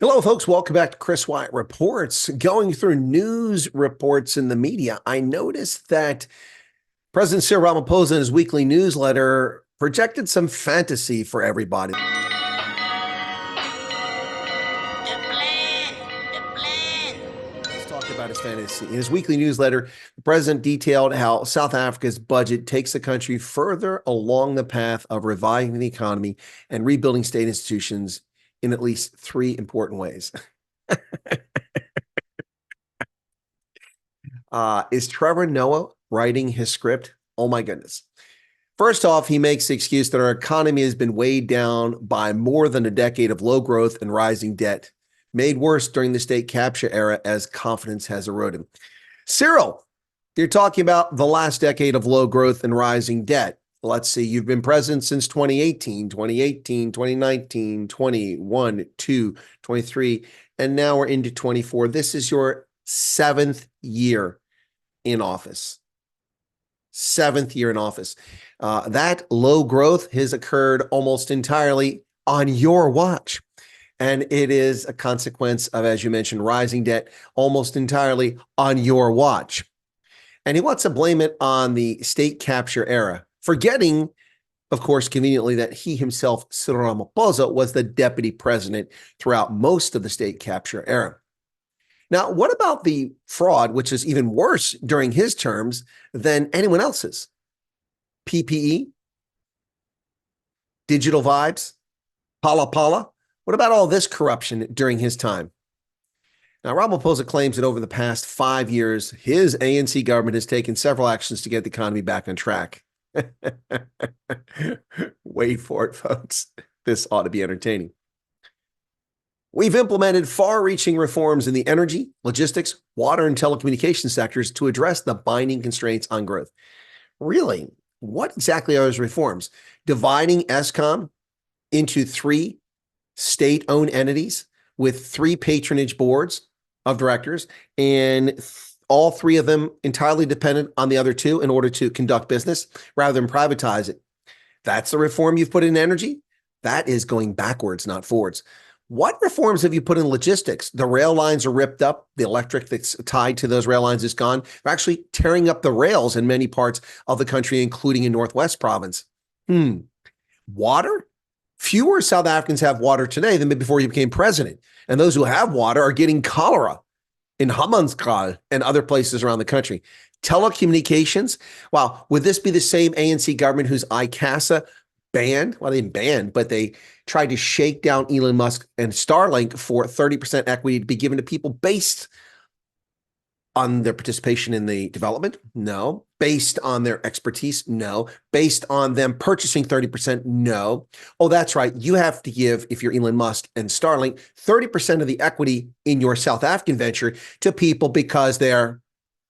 Hello, folks. Welcome back to Chris Wyatt Reports. Going through news reports in the media, I noticed that President Cyril Ramaphosa in his weekly newsletter projected some fantasy for everybody. Let's talk about his fantasy. In his weekly newsletter, the president detailed how South Africa's budget takes the country further along the path of reviving the economy and rebuilding state institutions in at least three important ways. Is Trevor Noah writing his script? Oh my goodness. First off, he makes the excuse that our economy has been weighed down by more than a decade of low growth and rising debt, made worse during the state capture era as confidence has eroded. Cyril, you're talking about the last decade of low growth and rising debt. Let's see, you've been president since 2018, 2019, 21, 2, 23, and now we're into 24. This is your seventh year in office. Seventh year in office. That low growth has occurred almost entirely on your watch. And it is a consequence of, as you mentioned, rising debt almost entirely on your watch. And he wants to blame it on the state capture era, forgetting, of course, conveniently, that he himself, Cyril Ramaphosa, was the deputy president throughout most of the state capture era. Now, what about the fraud, which is even worse during his terms than anyone else's? PPE, digital vibes, Pala Pala. What about all this corruption during his time? Now, Ramaphosa claims that over the past 5 years, his ANC government has taken several actions to get the economy back on track. Wait for it, folks. This ought to be entertaining. We've implemented far-reaching reforms in the energy, logistics, water, and telecommunications sectors to address the binding constraints on growth. Really? What exactly are those reforms? Dividing Eskom into three state-owned entities with three patronage boards of directors, and all three of them entirely dependent on the other two in order to conduct business rather than privatize it. That's the reform you've put in energy? That is going backwards, not forwards. What reforms have you put in logistics? The rail lines are ripped up. The electric that's tied to those rail lines is gone. They're actually tearing up the rails in many parts of the country, including in Northwest Province. Water? Fewer South Africans have water today than before you became president. And those who have water are getting cholera in Hammanskraal and other places around the country. Telecommunications? Wow, would this be the same ANC government whose ICASA banned? Well, they didn't ban, but they tried to shake down Elon Musk and Starlink for 30% equity to be given to people based on their participation in the development? No. Based on their expertise? No. Based on them purchasing 30%? No. Oh, that's right. You have to give, if you're Elon Musk and Starlink, 30% of the equity in your South African venture to people because they're,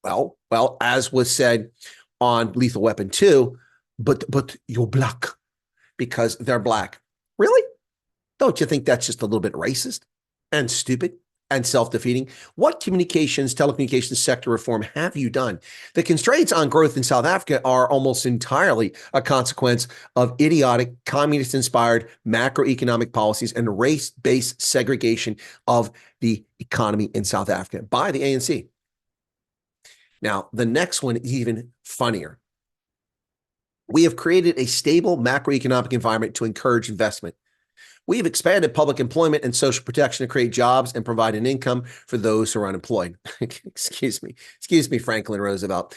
well, as was said on Lethal Weapon 2, but you're black because they're black. Really? Don't you think that's just a little bit racist and stupid and self-defeating? What telecommunications sector reform have you done? The constraints on growth in South Africa are almost entirely a consequence of idiotic, communist-inspired macroeconomic policies and race-based segregation of the economy in South Africa by the ANC. Now, the next one is even funnier. We have created a stable macroeconomic environment to encourage investment. We have expanded public employment and social protection to create jobs and provide an income for those who are unemployed. Excuse me, Franklin Roosevelt.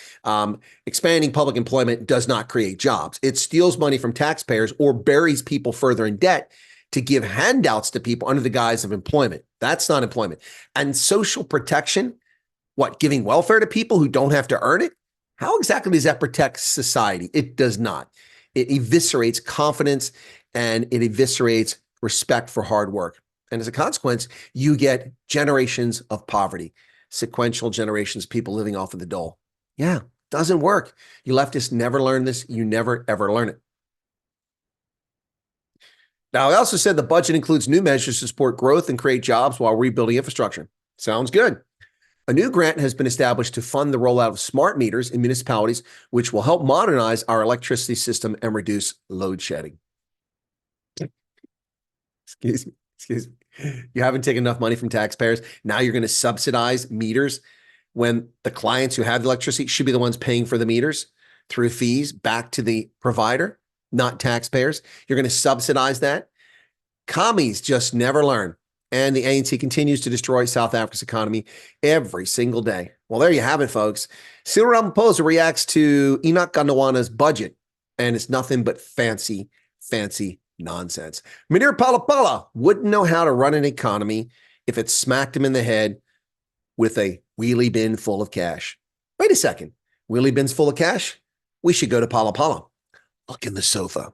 Expanding public employment does not create jobs. It steals money from taxpayers or buries people further in debt to give handouts to people under the guise of employment. That's not employment. And social protection, what, giving welfare to people who don't have to earn it? How exactly does that protect society? It does not. It eviscerates confidence and it eviscerates respect for hard work. And as a consequence, you get generations of poverty, sequential generations, people living off of the dole. Yeah, doesn't work. You leftists never learn this. You never, ever learn it. Now, I also said the budget includes new measures to support growth and create jobs while rebuilding infrastructure. Sounds good. A new grant has been established to fund the rollout of smart meters in municipalities, which will help modernize our electricity system and reduce load shedding. Excuse me. You haven't taken enough money from taxpayers. Now you're going to subsidize meters when the clients who have the electricity should be the ones paying for the meters through fees back to the provider, not taxpayers. You're going to subsidize that. Commies just never learn. And the ANC continues to destroy South Africa's economy every single day. Well, there you have it, folks. Cyril Ramaphosa reacts to Enoch Gondwana's budget, and it's nothing but fancy nonsense. Munir Palapala wouldn't know how to run an economy if it smacked him in the head with a wheelie bin full of cash. Wait a second. Wheelie bins full of cash? We should go to Palapala. Look in the sofa.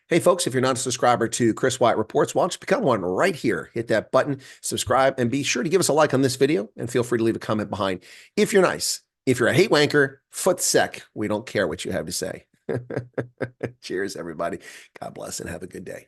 Hey, folks, if you're not a subscriber to Chris Wyatt Reports, why don't you become one right here? Hit that button, subscribe, and be sure to give us a like on this video, and feel free to leave a comment behind. If you're nice, if you're a hate wanker, foot sec, we don't care what you have to say. Cheers, everybody. God bless and have a good day.